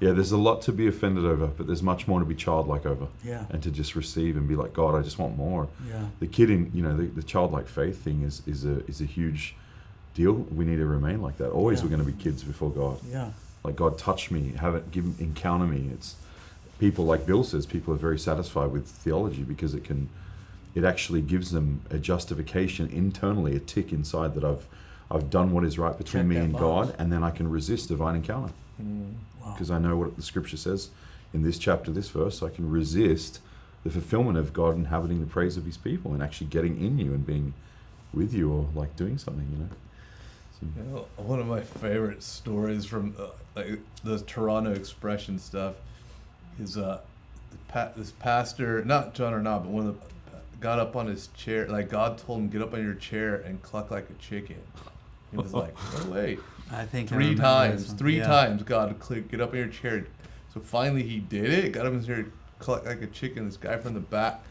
Yeah, there's a lot to be offended over, but there's much more to be childlike over. Yeah. And to just receive and be like, God, I just want more. Yeah. The kid in, the childlike faith thing is a huge deal. We need to remain like that. Always we're going to be kids before God. Yeah. Like, God, touch me, encounter me. It's people, like Bill says, people are very satisfied with theology because it actually gives them a justification internally, a tick inside that I've done what is right between me and God, and then I can resist divine encounter. Because I know what the scripture says in this chapter, this verse. I can resist the fulfillment of God inhabiting the praise of his people and actually getting in you and being with you, or like doing something, So, one of my favorite stories from like the Toronto Expression stuff is this pastor, not John or not, but one of the got up on his chair, like God told him, get up on your chair and cluck like a chicken. He was like, no way. I think three times God would get up in your chair. So finally he did it, got up in his chair, cluck like a chicken. This guy from the back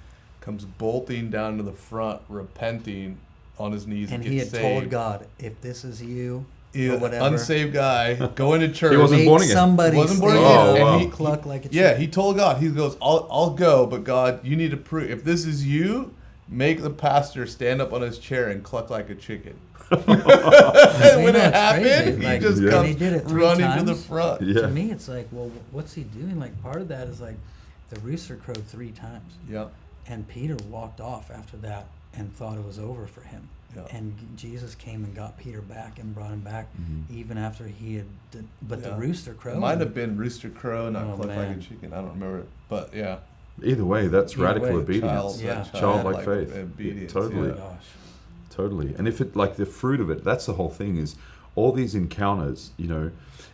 comes bolting down to the front, repenting on his knees and he had saved. Told God, if this is you, or whatever. Unsaved guy going to church. He wasn't born again. Somebody wasn't born again. Oh, wow. He cluck like a chicken. Yeah, he told God, he goes, I'll go, but God, you need to prove, if this is you, make the pastor stand up on his chair and cluck like a chicken. And when it happened, he just comes he did it 3 running times. to the front. Yeah. To me, it's like, well, what's he doing? Like, part of that is like the rooster crowed 3 times. Yeah. And Peter walked off after that and thought it was over for him. Yeah. And Jesus came and got Peter back and brought him back, even after he had. The rooster crowed. It might have been rooster crow, not cluck like a man. chicken. I don't remember, but yeah. Either way, that's radical obedience. Childlike faith. Obedience. Totally. Yeah. Gosh. Totally. And if it, like, the fruit of it, that's the whole thing, is all these encounters,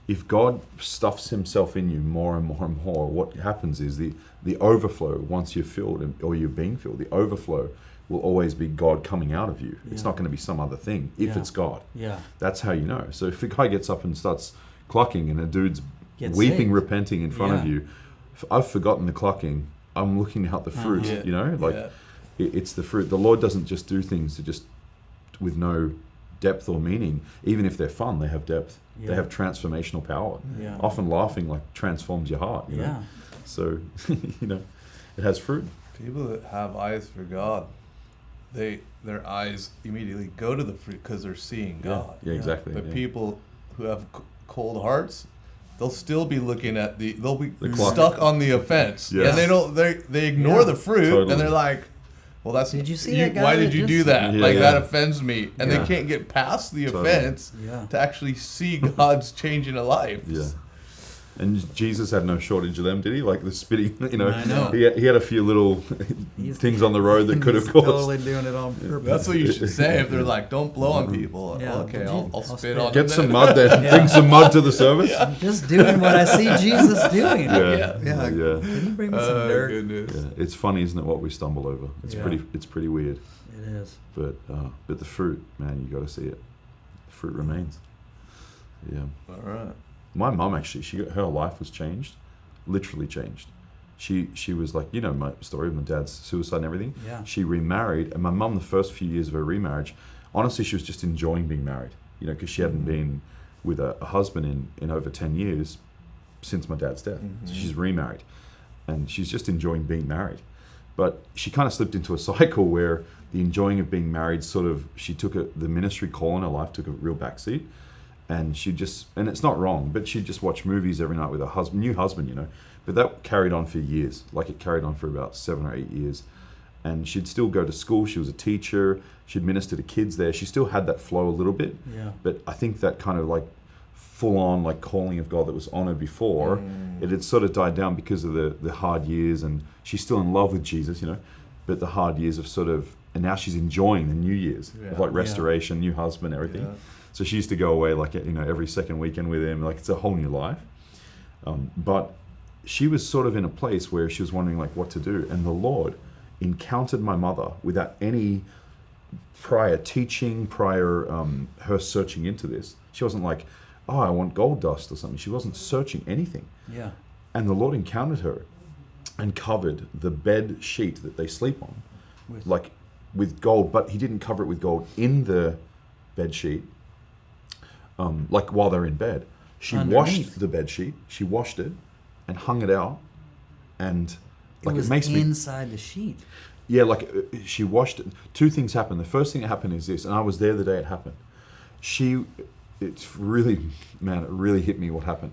if God stuffs himself in you more and more and more, what happens is the overflow, once you're filled or you're being filled, the overflow will always be God coming out of you. It's not going to be some other thing if it's God. Yeah. That's how you know. So if a guy gets up and starts clucking and a dude's Gets weeping, saved. repenting in front of you, I've forgotten the clucking. I'm looking out the fruit, it's the fruit. The Lord doesn't just do things with no depth or meaning. Even if they're fun, they have depth. They have transformational power. Yeah. Often laughing like transforms your heart. You know? So, it has fruit. People that have eyes for God, their eyes immediately go to the fruit because they're seeing God. Yeah, exactly. But people who have cold hearts, they'll still be looking at they'll be stuck on the offense, Yes. and they ignore the fruit, and they're like, well, that's. Did you see that guy why that did you just- do that? Yeah, That offends me, and they Yeah. can't get past the offense to actually see God's changing a life. Yeah. And Jesus had no shortage of them, did he? Like the spitting, I know. He had a few little things on the road that could have He's caused. totally doing it on purpose. That's what you should say if they're like, don't blow on people. Yeah. Okay, I'll spit on Get them. some mud then. Bring some mud to the service. I'm just doing what I see Jesus doing. Yeah. Can you bring me some dirt? Goodness. Yeah. It's funny, isn't it, what we stumble over? It's pretty weird. It is. But the fruit, man, you got to see it. The fruit remains. Yeah. All right. My mum actually, her life was changed, literally changed. She was like, my story of my dad's suicide and everything. Yeah. She remarried, and my mum, the first few years of her remarriage, honestly, she was just enjoying being married, because she hadn't been with a husband in over 10 years since my dad's death. So she's remarried, and she's just enjoying being married. But she kind of slipped into a cycle where the enjoying of being married she took the ministry call in her life took a real backseat. And and it's not wrong, but she'd just watch movies every night with her new husband, But that carried on for years. Like, it carried on for about 7 or 8 years. And she'd still go to school. She was a teacher. She'd minister to kids there. She still had that flow a little bit. Yeah. But I think that kind of like full-on like calling of God that was on her before, it had sort of died down because of the hard years. And she's still in love with Jesus, But the hard years of and now she's enjoying the new years of like restoration, new husband, everything. Yeah. So she used to go away like every second weekend with him. Like, it's a whole new life. But she was sort of in a place where she was wondering like what to do. And the Lord encountered my mother without any prior teaching, her searching into this. She wasn't like, oh, I want gold dust or something. She wasn't searching anything. Yeah. And the Lord encountered her and covered the bed sheet that they sleep on with gold, but he didn't cover it with gold in the bed sheet. Like while they're in bed, she Underneath. washed the bed sheet. She washed it, and hung it out, and like it was makes me inside the sheet. Yeah, like she washed it. Two things happened. The first thing that happened is this, and I was there the day it happened. It's really, man, it really hit me what happened.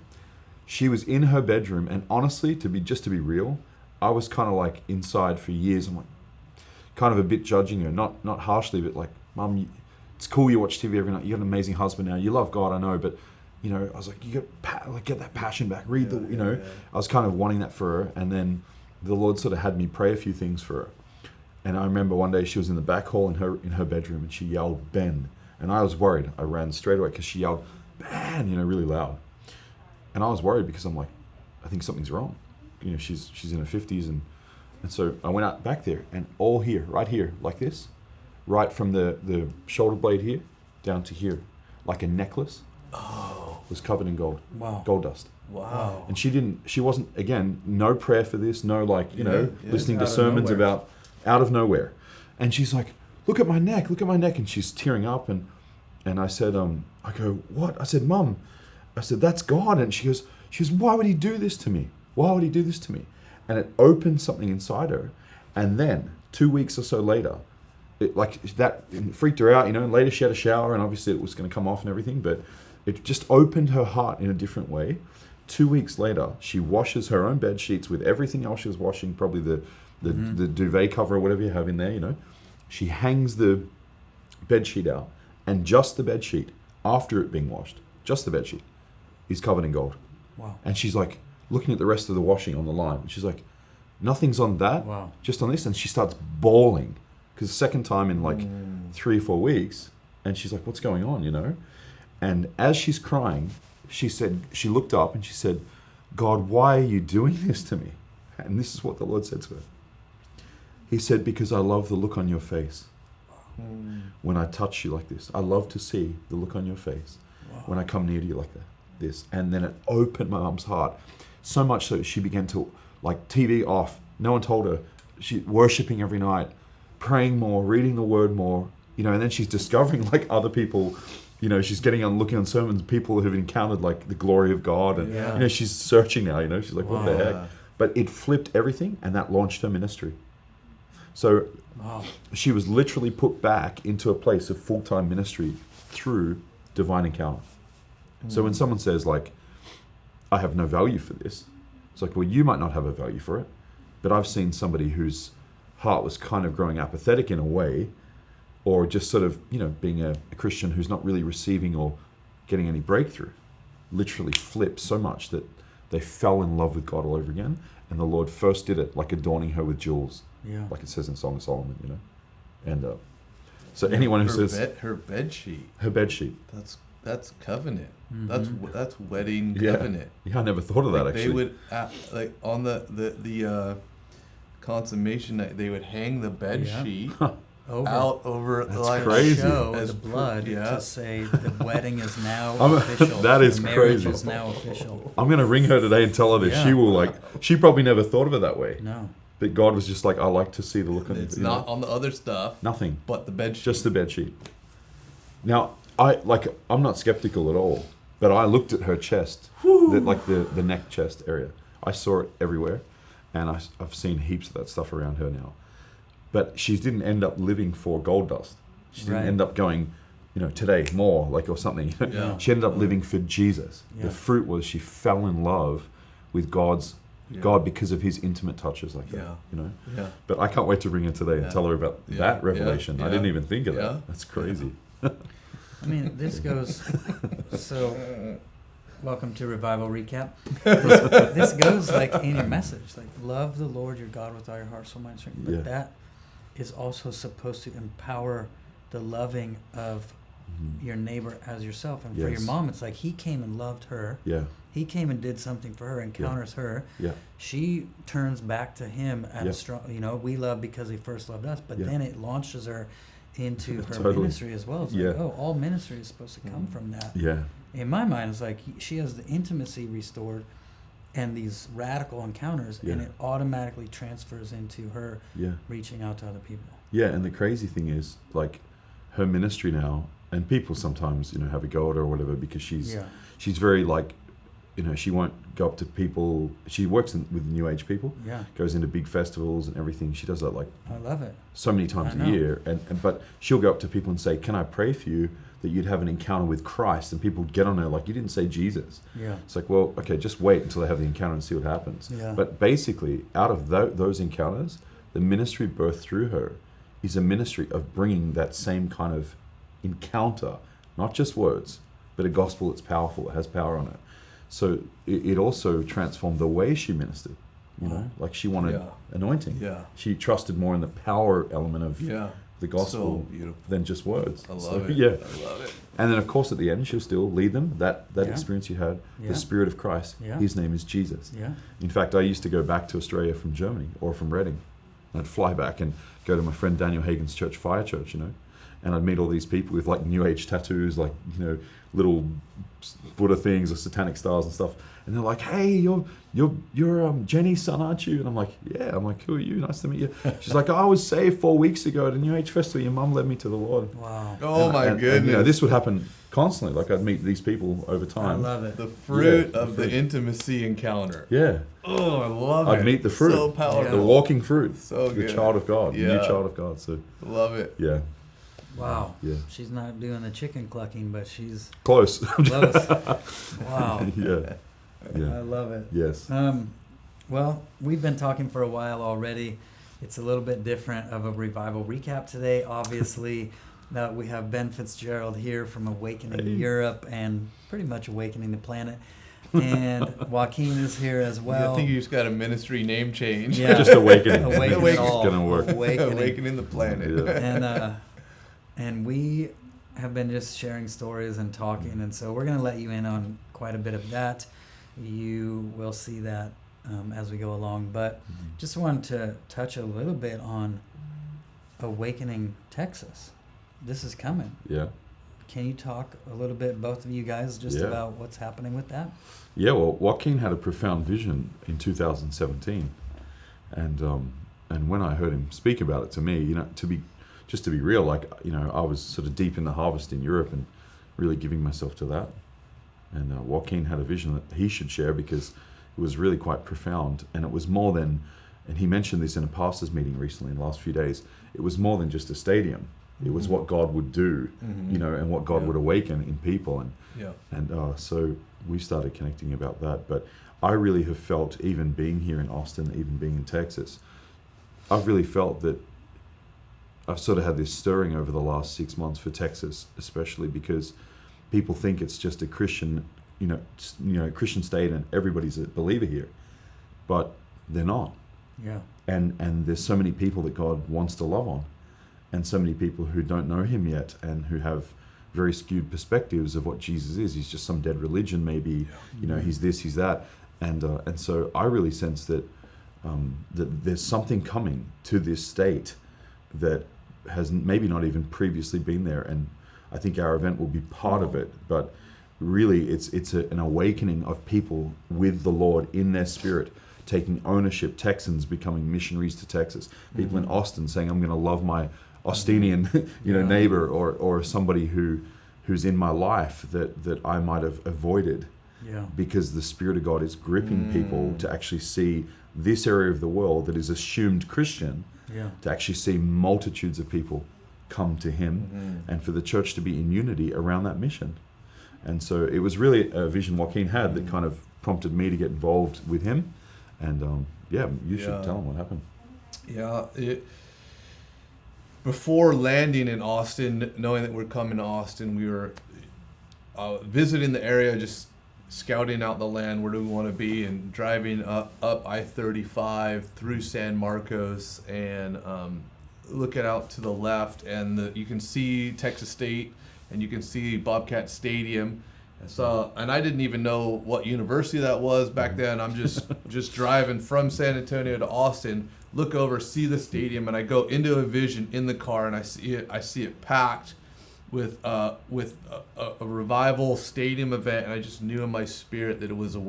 She was in her bedroom, and honestly, to be real, I was kind of like inside for years. I'm like, kind of a bit judging her, not harshly, but like, Mum, it's cool you watch TV every night. You got an amazing husband now. You love God, I know, but you know, I was like, you got get that passion back. Read I was kind of wanting that for her, and then the Lord sort of had me pray a few things for her. And I remember one day she was in the back hall in her bedroom, and she yelled, "Ben!" And I was worried. I ran straight away because she yelled, "Ben!" really loud. And I was worried because I'm like, I think something's wrong. She's in her 50s, and so I went out back there, and all here, right here, like this, right from the shoulder blade here down to here, like a necklace, was covered in gold. Wow. Gold dust. Wow. And she wasn't, again, no prayer for this, no listening to out of sermons nowhere. about out of nowhere. And she's like, look at my neck, and she's tearing up, and I said, I go, what? I said, Mum, I said, that's God. And she goes, why would he do this to me? Why would he do this to me? And it opened something inside her. And then 2 weeks or so later, it freaked her out, and later she had a shower, and obviously it was going to come off and everything, but it just opened her heart in a different way. 2 weeks later, she washes her own bed sheets with everything else she was washing, probably the duvet cover or whatever you have in there, She hangs the bed sheet out, and just the bed sheet, after it being washed, just the bed sheet, is covered in gold. Wow. And she's like looking at the rest of the washing on the line. She's like, nothing's on that, Wow. just on this. And she starts bawling, because the second time in like 3 or 4 weeks, and she's like, what's going on, And as she's crying, she looked up and she said, God, why are you doing this to me? And this is what the Lord said to her. He said, because I love the look on your face. When I touch you like this, I love to see the look on your face. Wow. When I come near to you like this. And then it opened my mum's heart. So much so she began to, like, TV off. No one told her. She worshiping every night, praying more, reading the word more, and then she's discovering like other people, she's looking on sermons, people who've encountered like the glory of God, and she's searching now, she's like, what the heck? But it flipped everything, and that launched her ministry. So she was literally put back into a place of full-time ministry through divine encounter. So when someone says like, I have no value for this, it's like, well, you might not have a value for it, but I've seen somebody whose heart was kind of growing apathetic in a way, or just sort of, being a Christian who's not really receiving or getting any breakthrough, literally flip so much that they fell in love with God all over again. And the Lord first did it, like adorning her with jewels, like it says in Song of Solomon, And so anyone who says her bed sheet, that's covenant. Mm-hmm. That's wedding covenant. Yeah, I never thought of that actually. They would on the consummation night, they would hang the bed sheet out over crazy. Show as the blood yeah. to say the wedding is now official. That is the marriage crazy. is now official. I'm going to ring her today and tell her this. Yeah. She will she probably never thought of it that way. No. But God was just like, I like to see the look on it. It's not on the other stuff. Nothing. But the bed sheet. Just the bed sheet. Now, I'm not skeptical at all, but I looked at her chest, the neck chest area. I saw it everywhere, and I've seen heaps of that stuff around her now. But she didn't end up living for gold dust. She didn't end up going, today more, or something. Yeah. She ended up living for Jesus. Yeah. The fruit was she fell in love with God because of his intimate touches like that. Yeah. But I can't wait to ring her today and tell her about that revelation. Yeah. I didn't even think of that. Yeah. That's crazy. I mean, this goes. So, welcome to Revival Recap. This goes in your message, love the Lord your God with all your heart, soul, mind, strength. But that is also supposed to empower the loving of your neighbor as yourself. And for your mom, it's like he came and loved her. Yeah. He came and did something for her, encounters her. Yeah. She turns back to him at a strong. We love because he first loved us, but then it launches her into her ministry as well. It's like, all ministry is supposed to come from that. Yeah. In my mind, it's like she has the intimacy restored and these radical encounters, and it automatically transfers into her reaching out to other people. Yeah, and the crazy thing is, her ministry now, and people sometimes, have a go at her or whatever, because she's very, she won't go up to people. She works with New Age people. Yeah. Goes into big festivals and everything. She does that like I love it. so many times I know. a year. But she'll go up to people and say, "Can I pray for you that you'd have an encounter with Christ?" And people get on her like, "You didn't say Jesus." Yeah. It's like, well, okay, just wait until they have the encounter and see what happens. Yeah. But basically, out of those encounters, the ministry birthed through her is a ministry of bringing that same kind of encounter, not just words, but a gospel that's powerful, it has power on it. So it also transformed the way she ministered. Like she wanted anointing. Yeah. She trusted more in the power element of the gospel So beautiful. than just words. I love it. Yeah. I love it. And then, of course, at the end, she'll still lead them. That Yeah. experience you had, Yeah. the Spirit of Christ, Yeah. His name is Jesus. Yeah. In fact, I used to go back to Australia from Germany or from Reading. And I'd fly back and go to my friend Daniel Hagen's church, Fire Church, and I'd meet all these people with like New Age tattoos, like, little Buddha things or satanic stars and stuff. And they're like, "Hey, you're Jenny's son, aren't you?" And I'm like, "Yeah." I'm like, "Who are you? Nice to meet you." She's like, "I was saved 4 weeks ago at a New Age festival. Your mum led me to the Lord." Wow. Oh my And, goodness. this would happen constantly. Like I'd meet these people over I time. love it. The fruit Yeah, of the the fruit. intimacy encounter. Yeah. Oh, I love it. I'd meet the fruit. So powerful. The walking fruit. So the good. child of God. Yeah. New child of God. So Love it. yeah. Wow. Yeah. She's not doing the chicken clucking, but she's Close. close. Wow. Yeah. I Yeah. love it. Yes. Well, we've been talking for a while already. It's a little bit different of a revival recap today. Obviously, we have Ben Fitzgerald here from Awakening Europe and pretty much Awakening the Planet. And Joaquin is here as well. I think you just got a ministry name change. Yeah. Just awakening. Awakening It's all. gonna work. Awakening the planet. Yeah. And we have been just sharing stories and talking, and so we're going to let you in on quite a bit of that. You will see that as we go along, but just wanted to touch a little bit on Awakening Texas. This is coming. Yeah. Can you talk a little bit, both of you guys, just Yeah. about what's happening with that? Yeah, well, Joaquin had a profound vision in 2017, and when I heard him speak about it to me, to be real, like, I was sort of deep in the harvest in Europe and really giving myself to that, and Joaquin had a vision that he should share because it was really quite profound, and it was more than, and he mentioned this in a pastors meeting recently in the last few days, it was more than just a stadium. It was what God would do, and what God would awaken in people, and so we started connecting about that. But I really have felt, even being here in Austin, even being in Texas, I've really felt that I've sort of had this stirring over the last 6 months for Texas, especially because people think it's just a Christian, Christian state, and everybody's a believer here, but they're not. Yeah. And there's so many people that God wants to love on, and so many people who don't know Him yet and who have very skewed perspectives of what Jesus is. He's just some dead religion, maybe. He's this, he's that, and so I really sense that that there's something coming to this state that has maybe not even previously been there, and I think our event will be part of it. But really, it's an awakening of people with the Lord in their spirit, taking ownership. Texans becoming missionaries to Texas. People in Austin saying, "I'm going to love my Austinian, neighbor, or somebody who's in my life that I might have avoided." Yeah. Because the Spirit of God is gripping people to actually see this area of the world that is assumed Christian, to actually see multitudes of people come to Him, and for the church to be in unity around that mission. And so it was really a vision Joaquin had that kind of prompted me to get involved with him. And you should tell him what happened. Yeah. Before landing in Austin, knowing that we're coming to Austin, we were visiting the area, just scouting out the land, where do we want to be, and driving up I-35 through San Marcos, and looking out to the left, and you can see Texas State, and you can see Bobcat Stadium. And I didn't even know what university that was back then. I'm just driving from San Antonio to Austin, look over, see the stadium, and I go into a vision in the car, and I see it packed with a revival stadium event, and I just knew in my spirit that it was an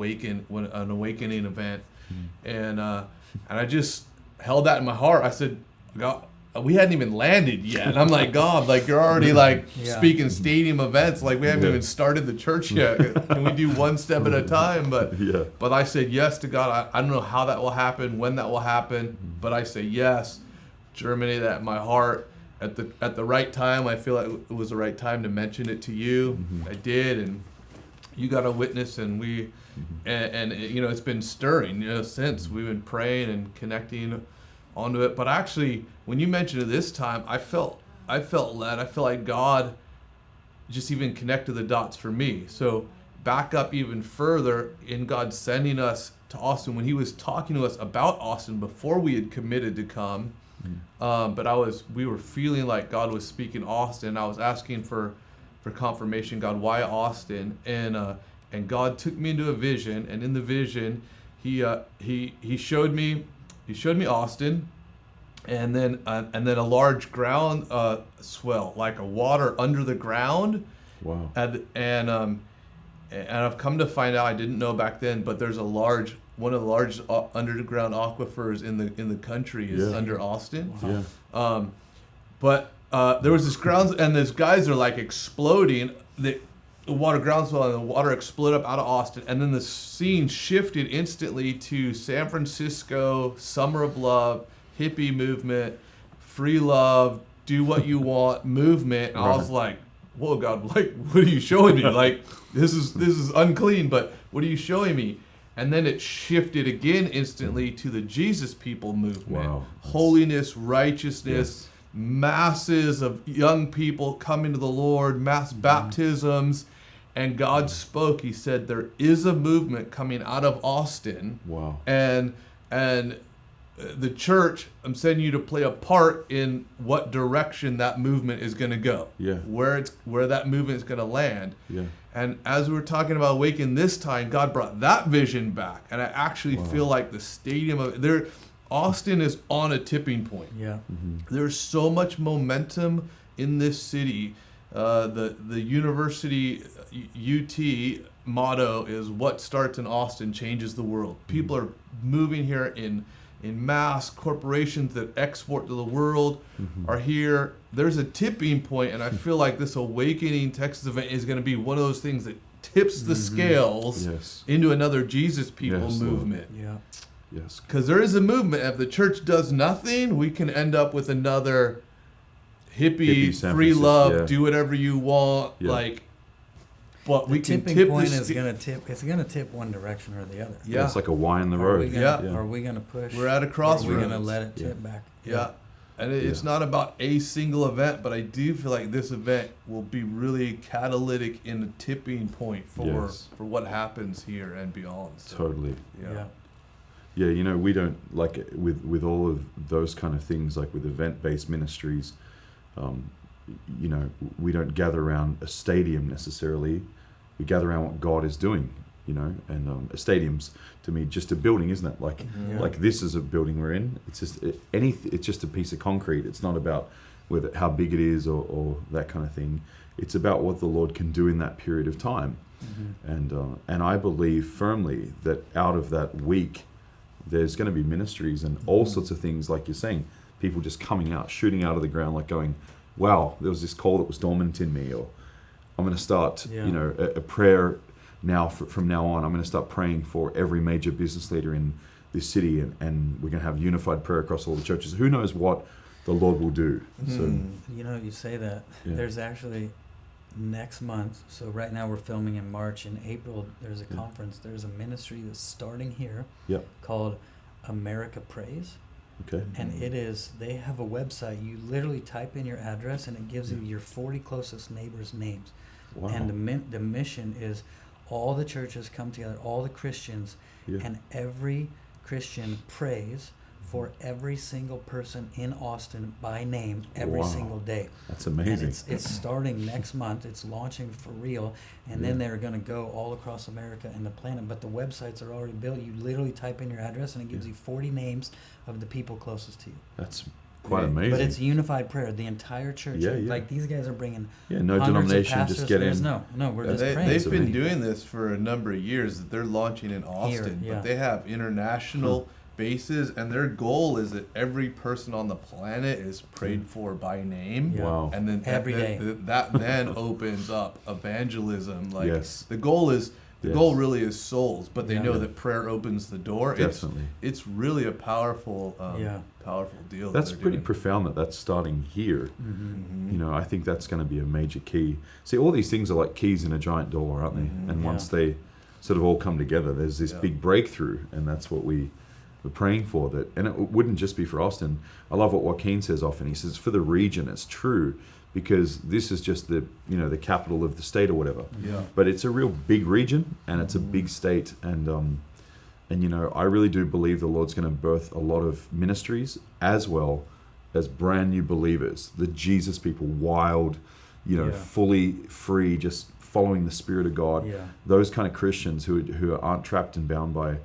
awakening event, and I just held that in my heart. I said, God, we hadn't even landed yet. And I'm like, God, like you're already like speaking stadium events. Like we haven't even started the church yet. Can we do one step at a time? But I said yes to God. I don't know how that will happen, when that will happen, but I say yes. Germinate that in my heart. At the right time, I feel like it was the right time to mention it to you. I did, and you got a witness, and we, and you know, it's been stirring, you know, since we've been praying and connecting onto it. But actually, when you mentioned it this time, I felt led. I feel like God just even connected the dots for me. So back up even further in God sending us to Austin, when he was talking to us about Austin before we had committed to come. But we were feeling like God was speaking Austin. I was asking for confirmation, God, why Austin? And God took me into a vision, and in the vision, he showed me Austin, and then a large ground swell, like a water under the ground. Wow. And I've come to find out, I didn't know back then, but there's one of the largest underground aquifers in the country is under Austin. Wow. Yeah. But there was this ground, and these guys are like exploding. The water groundswell, and the water exploded up out of Austin, and then the scene shifted instantly to San Francisco, Summer of Love, hippie movement, free love, do what you want movement. And I was like, whoa, God, like, what are you showing me? Like, this is unclean, but what are you showing me? And then it shifted again instantly to the Jesus people movement. Wow. Holiness, righteousness, masses of young people coming to the Lord, mass baptisms. And God spoke. He said, there is a movement coming out of Austin. Wow. And the church, I'm sending you to play a part in what direction that movement is going to go. Yeah. Where that movement is going to land. Yeah. And as we were talking about Awaken this time, God brought that vision back. And I actually feel like the stadium Austin is on a tipping point. Yeah. There's so much momentum in this city. The university UT motto is what starts in Austin changes the world. People are moving here in mass. Corporations that export to the world are here. There's a tipping point, and I feel like this Awakening Texas event is going to be one of those things that tips the scales into another Jesus people movement. Yeah. Yes. Because there is a movement. If the church does nothing, we can end up with another hippie free love, do whatever you want, like. But we can tipping tip point is going to tip. It's going to tip one direction or the other. Yeah, it's like a Y in the road. Are we going to push? We're at a crossroads. We're going to let it tip back. Yeah. And it's not about a single event, but I do feel like this event will be really catalytic in the tipping point for what happens here and beyond. So, Totally. Yeah. You know, we don't, like, with all of those kind of things, like with event-based ministries, you know, we don't gather around a stadium necessarily. We gather around what God is doing, you know, and a stadium's, to me, just a building, isn't it? Like this is a building we're in. It's just it's just a piece of concrete. It's not about how big it is or that kind of thing. It's about what the Lord can do in that period of time. And I believe firmly that out of that week, there's going to be ministries and all sorts of things, like you're saying, people just coming out, shooting out of the ground, like going, wow, there was this call that was dormant in me, or I'm going to start, you know, a prayer now from now on. I'm going to start praying for every major business leader in this city, and we're going to have unified prayer across all the churches. Who knows what the Lord will do? So, you know, you say that. There's actually next month. So right now we're filming in March. In April, there's a conference. There's a ministry that's starting here called America Prays. Okay. And they have a website. You literally type in your address and it gives you your 40 closest neighbors' names. Wow. And the mission is all the churches come together, all the Christians, and every Christian prays for every single person in Austin by name every single day. That's amazing. And it's starting next month. It's launching for real. And then they're going to go all across America and the planet. But the websites are already built. You literally type in your address and it gives you 40 names of the people closest to you. That's quite amazing. But it's unified prayer. The entire church. Like these guys are bringing no hundreds denomination, of pastors. just get in. No, we're just praying. They've been doing this for a number of years. That they're launching in Austin, but they have international bases, and their goal is that every person on the planet is prayed for by name. Yeah. Wow. And then Every day. that then opens up evangelism. Like Yes. the goal is the Yes. goal really is souls, but they Yeah. know Yeah. that prayer opens the door. Definitely. It's really a powerful powerful deal. That's that they're pretty doing. profound that that's starting here. Mm-hmm. You know, I think that's going to be a major key. See, all these things are like keys in a giant door, aren't they? Mhm. And Yeah. once they sort of all come together, there's this Yeah. big breakthrough, and that's what we're praying for. That, and it wouldn't just be for Austin. I love what Joaquin says often. He says, for the region, it's true, because this is just the capital of the state or whatever. Yeah. But it's a real big region, and it's a Mhm. big state, and you know, I really do believe the Lord's going to birth a lot of ministries as well as brand new believers, the Jesus people, wild, you know, Yeah. fully free, just following the Spirit of God. Yeah. Those kind of Christians who aren't trapped and bound by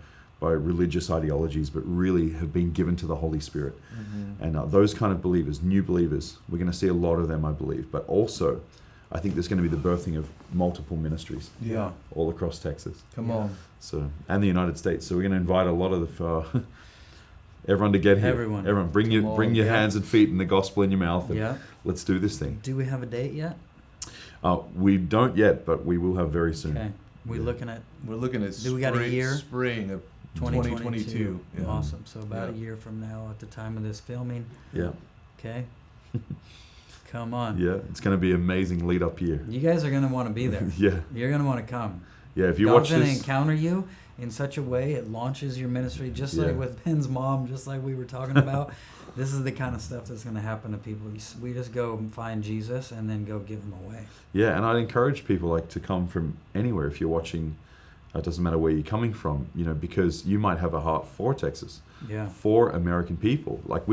religious ideologies, but really have been given to the Holy Spirit. Mhm. And those kind of believers, new believers, we're going to see a lot of them, I believe. But also, I think there's going to be the birthing of multiple ministries Yeah. all across Texas. Come Yeah. on. So, and the United States. So we're going to invite a lot of the everyone to get here. Everyone. bring Come your on, your yeah. hands and feet and the gospel in your mouth, and Yeah. let's do this thing. Do we have a date yet? We don't yet, but we will have very soon. Okay. We Yeah. looking at We're looking at Do we got a year? spring of 2022. Yeah. Awesome. So about a Yeah. year from now, at the time of this filming. Yeah, Okay. Come on. yeah, it's going to be an amazing lead up year. You guys are gonna want to be there. Yeah, You're gonna want to come. yeah. If you God's watch gonna this, encounter you in such a way it launches your ministry, just Yeah. like with Ben's mom, just like we were talking about. This is the kind of stuff that's gonna happen to people. We just go and find Jesus and then go give him away. yeah, and I'd encourage people like to come from anywhere. If you're watching, it doesn't matter where you're coming from, you know, because you might have a heart for Texas, Yeah. for American people. Like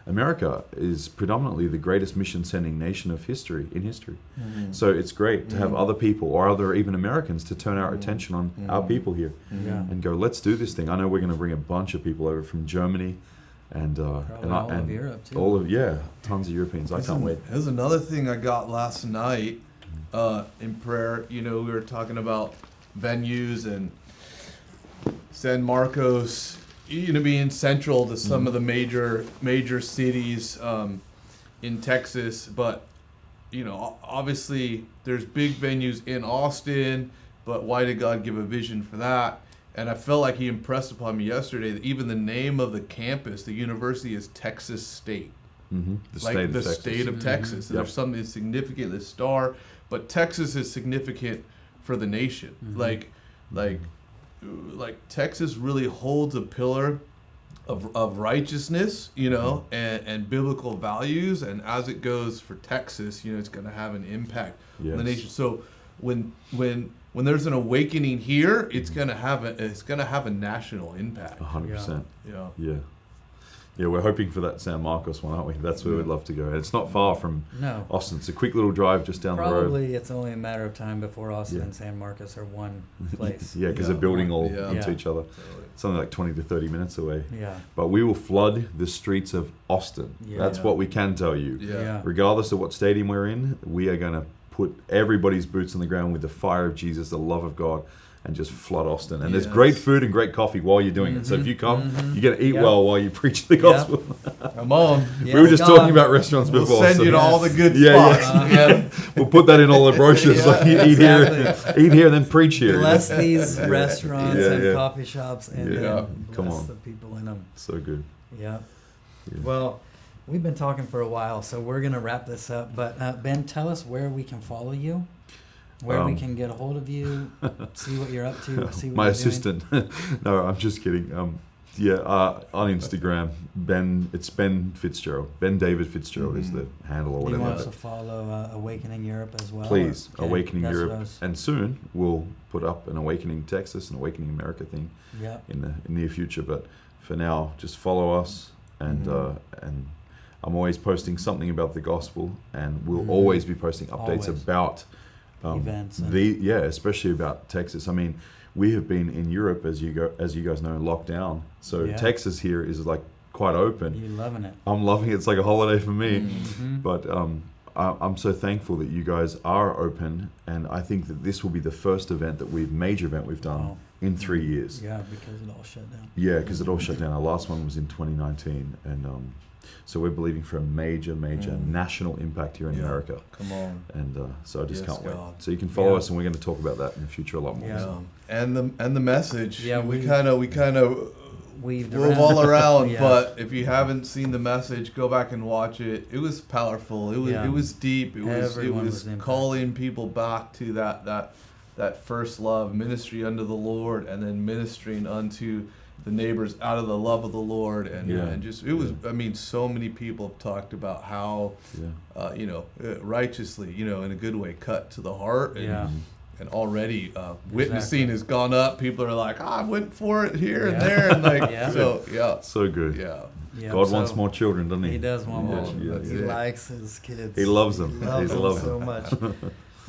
America is predominantly the greatest mission sending nation of history. Mhm. So it's great to have Mhm. other people or other even Americans to turn our Mhm. attention on our Mhm. people here Yeah. and go, let's do this thing. I know we're going to bring a bunch of people over from Germany and Probably all of Europe too. tons of Europeans. I can't wait. There's another thing I got last night in prayer. You know, we were talking about venues and San Marcos, you know, being central to some of the major cities in Texas. But, you know, obviously there's big venues in Austin, but why did God give a vision for that? And I felt like he impressed upon me yesterday that even the name of the campus, the university, is Texas State. Mm-hmm. The Like state of the Texas. state of Texas. And Yep. there's something significant, the star, but Texas is significant for the nation. Mhm. Like Texas really holds a pillar of righteousness, you know, and biblical values, and as it goes for Texas, you know, it's going to have an impact on the Yes. nation. So when there's an awakening here, it's going to have a national impact. 100%. Yeah. Yeah. Yeah, we're hoping for that San Marcos one, aren't we? That's where we'd love to go. And it's not far from No. Austin. It's a quick little drive just down the road. Probably it's only a matter of time before Austin Yeah. and San Marcos are one place. Yeah, because Yeah. they're building all Yeah. into Yeah. each other. Something like 20 to 30 minutes away. Yeah. But we will flood the streets of Austin. Yeah. That's Yeah. what we can tell you. Yeah. Regardless of what stadium we're in, we are going to put everybody's boots on the ground with the fire of Jesus, the love of God, and just flood Austin. And there's Yes. great food and great coffee while you're doing it. So if you come, you're going to eat Yep. well while you preach the gospel. Come on. Yeah, We were just God. talking about restaurants We'll before. send so you to all the good Yeah, spots. yeah. We'll put that in all the brochures. Yeah, like eat exactly. here, eat here, and then preach here. Bless these restaurants Yeah, and yeah. coffee shops and Yeah. then Come bless on. the people in them. So good. Yeah. Yeah. Well, we've been talking for a while, so we're going to wrap this up. But Ben, tell us where we can follow you, where we can get a hold of you, see what you're up to, see what My you're assistant. No, I'm just kidding. On Instagram, it's Ben Fitzgerald. Ben David Fitzgerald is the handle or doing. Do you whatever. want us to follow Awakening Europe as well? Please, Okay, Awakening that's what I Europe, was- and soon we'll put up an Awakening Texas, an Awakening America thing Yeah. in the near future. But for now, just follow us, and I'm always posting something about the gospel, and we'll always be posting updates Always. about Events and- especially about Texas. I mean, we have been in Europe, as you guys know, in lockdown. So Yeah. Texas here is like quite open. You're loving it. I'm loving it. It's like a holiday for me. Mhm. But I'm so thankful that you guys are open, and I think that this will be the first major event we've done Wow. in 3 years. Yeah, because it all shut down. Yeah, because it all shut down. Our last one was in 2019, and so we're believing for a major national impact here in America. Come on. And so I just Yes, can't wait. God. So you can follow us, and we're going to talk about that in the future a lot more. Yeah. So. And the message. Yeah, we kind of weaved move all around. Yeah. But if you haven't seen the message, go back and watch it. It was powerful. It was deep. It Everyone was was calling people back to that first love, ministry unto the Lord, and then ministering unto the neighbors out of the love of the Lord, and just it was. I mean, so many people have talked about how, righteously, in a good way, cut to the heart, and already witnessing has gone up. People are like, I went for it here and there, and like So good. Yeah, God wants more children, doesn't he? He does want more. Yeah. He likes his kids. He loves them. He loves them so much.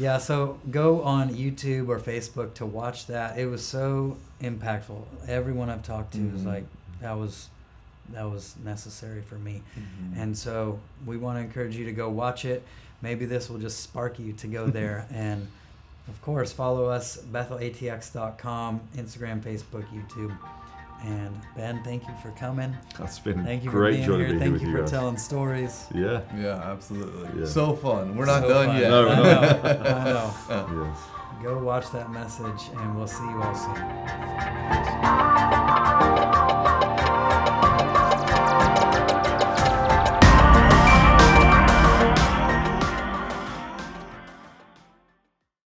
Yeah, so go on YouTube or Facebook to watch that. It was so impactful. Everyone I've talked to was like, that was necessary for me. And so we want to encourage you to go watch it. Maybe this will just spark you to go there. And of course, follow us, BethelATX.com, Instagram, Facebook, YouTube. And Ben, thank you for coming. That's been Thank you great for being joy to here. be Thank with you you for guys. telling stories. Yeah. Yeah, absolutely. Yeah. So fun. We're not So done fun. yet. No, I know. Yes. Go watch that message, and we'll see you all soon.